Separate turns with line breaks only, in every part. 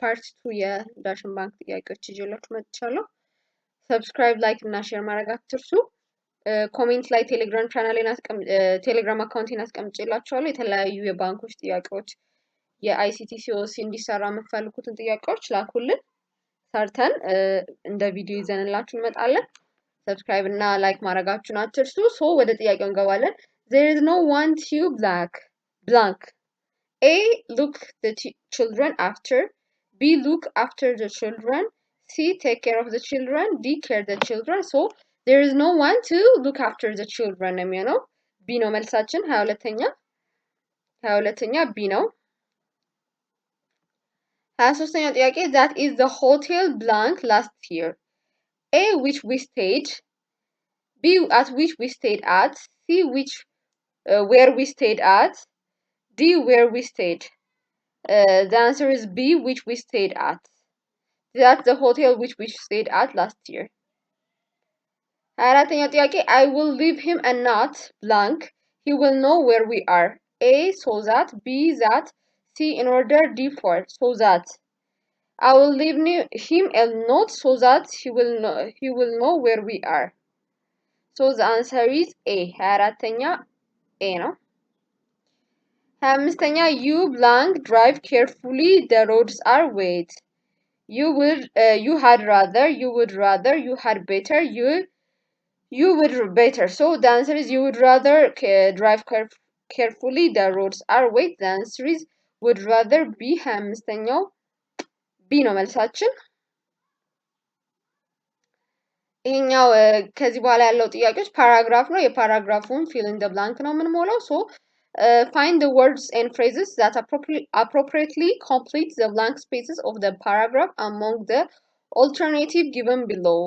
ፓርት 2 የዳሽን ባንክ ጥያቄዎች ይዤላችሁ መጥቻለሁ። ሰብስክራይብ፣ ላይክ እና ሼር ማድረግ አትርሱ። ኮሜንት ላይ ቴሌግራም አካውንቴን አስቀምጬላችኋለሁ። የተለያዩ የባንኮች ጥያቄዎች የአይሲቲ ሲኦሲ እንዲሰራ የምትፈልጉትን ጥያቄዎች ላኩልን። ሰርተን እንደ ቪዲዮ ይዘንላችሁ እንመጣለን። ሰብስክራይብ እና ላይክ ማድረጋችሁን አትርሱ። ሶ ወደ ጥያቄው እንገባለን። There is no one to blank. A. Look the children after. B. Look after the children. C. Take care of the children. D. Care the children. So there is no one to look after the children. የሚሆነው B ነው መልሳችን። 22ኛ B ነው። 23ኛ ጥያቄ that is the hotel blank last year. A. Which we stayed. B. At which we stayed at. C. Where we stayed at. D. Where we stayed. The answer is B, which we stayed at. That's the hotel which we stayed at last year. አራተኛው ጥያቄ I will leave him a note blank. He will know where we are. A. So that. B. That. C. In order. D. For. So that. I will leave him a note so that he will know where we are. So the answer is A. አራተኛ A ነው። 25ኛ you blank drive carefully, the roads are wet. You had rather, you would rather, you had better, you would better. So the answer is you would rather drive carefully, the roads are wet. The answer is would rather be 25ኛው B ነው መልሳችን። ይሄኛው ከዚህ በኋላ ያለው ጥያቄዎች ፓራግራፍ ነው። የፓራግራፉን fill in the blank ነው የምንሞላው። ሶ find the words and phrases that appropriately complete the blank spaces of the paragraph among the alternative given below.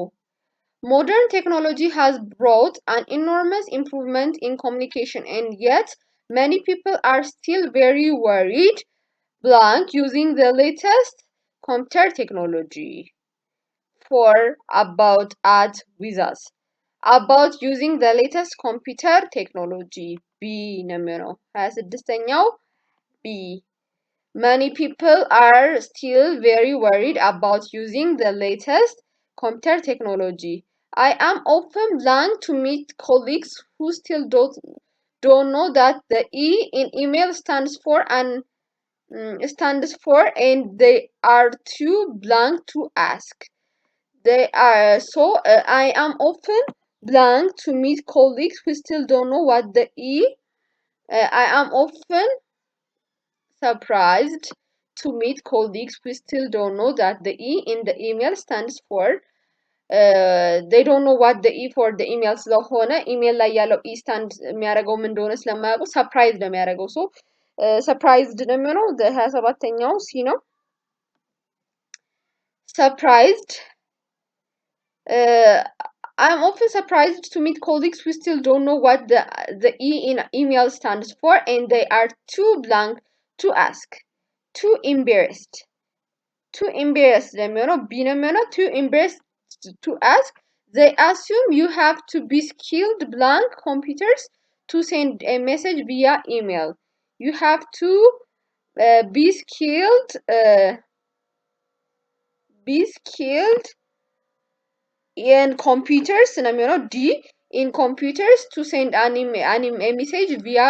Modern technology has brought an enormous improvement in communication, and yet many people are still very worried blank using the latest computer technology. For about at with us. About using the latest computer technology. B ነው የሚሆነው 26ኛው B. Many people are still very worried about using the latest computer technology. I am often blank to meet colleagues who still don't know that the E in email stands for and they are too blank to ask. I am often blank to meet colleagues who still don't know what the E. I am often surprised to meet colleagues who still don't know that the E in the email stands for. They don't know what the E for the email ስለሆነ ኢሜል ላይ ያለው E stand የሚያደርገው ምን እንደሆነ ስለማያውቁ surprised ነው የሚያደርገው። ሶ surprised ነው የሚሆነው 27ኛው C ነው። Surprised. I'm often surprised to meet colleagues who still don't know what the E in email stands for and they are too blank to ask. Too embarrassed. Too embarrassed. Too embarrassed to ask. They assume you have to be skilled blank computers to send a message via email. You have to be skilled in computers D in computers to send a message via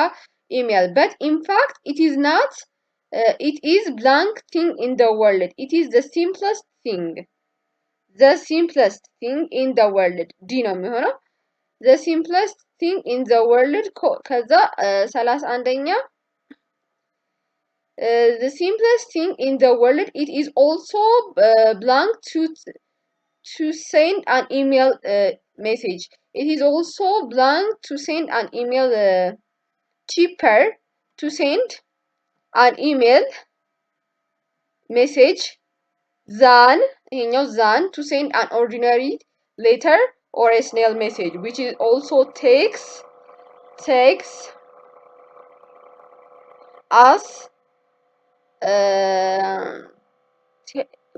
email, but in fact it is not. It is blank thing in the world. It is the simplest thing in the world. D ነው የሚሆነው the simplest thing in the world ከዛ 31ኛ the simplest thing in the world. It is also blank to send an email message. It is also blank to send an email cheaper to send an email message than to send an ordinary letter or a snail message, which is also takes us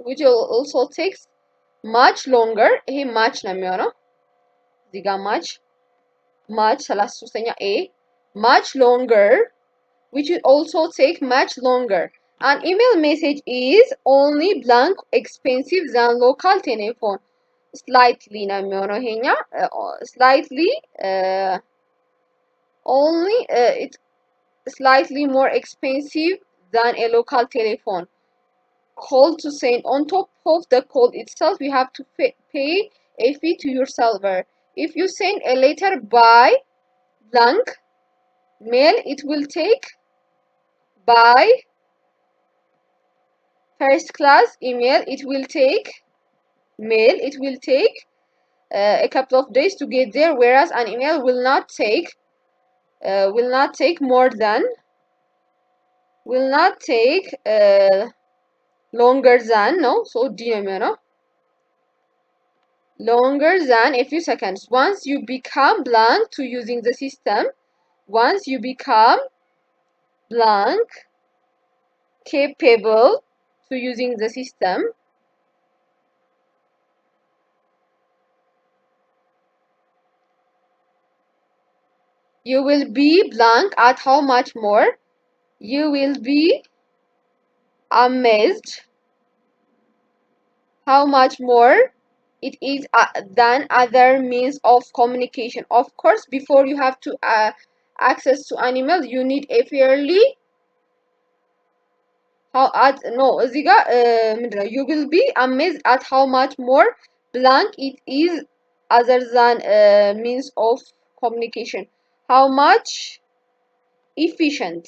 which also takes much longer. ይሄ much ነው የሚሆነው እዚህ ጋር much 33ኛ A much longer, which will also take much longer An email message is only blank expensive than local telephone. Slightly ነው የሚሆነው ይሄኛ slightly only it's slightly more expensive than a local telephone call to send. On top of the call itself, you have to pay a fee to your server. If you send a letter by blank mail, it will take by first class email, it will take mail, it will take a couple of days to get there, whereas an email will not take more than longer than no so no longer than a few seconds. Once you become blank to using the system, once you become blank capable to using the system, you will be blank at how much more you will be amazed how much more it is than other means of communication. Of course, before you have to access to an email, you need a fairly you will be amazed at how much more blank it is other than means of communication. How much efficient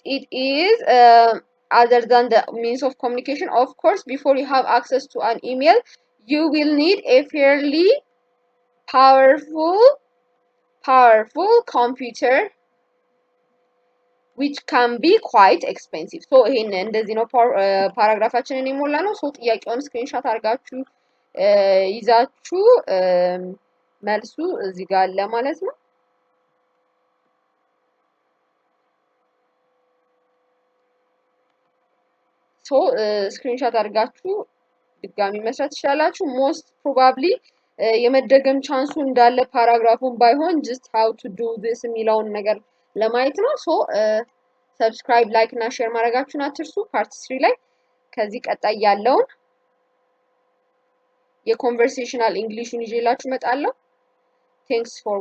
it is other than the means of communication. Of course, before you have access to an email, you will need a fairly powerful computer, which can be quite expensive. So ይሄን እንደዚህ ነው ፓራግራፋችንን የሞላ ነው። ሶ ጥያቄውን ስክሪንሾት አድርጋችሁ ይዛችሁ መልሱ እዚህ ጋር አለ ማለት ነው። ሶ ስክሪንሾት አድርጋችሁ ድጋሚ መስራት ትችላላችሁ። ሞስት ፕሮባብሊ የመደገም ቻንሱ እንዳለ ፓራግራፉን ባይሆን just how to do this የሚለውን ነገር ለማየት ነው። ሶ ሰብስክራይብ፣ ላይክ እና ሼር ማድረጋችሁን አትርሱ። ፓርት 3 ላይ ከዚህ ቀጣይ ያለውን የኮንቨርሴሽናል እንግሊሹን ይዤላችሁ እመጣለሁ። ቴንክስ ፎር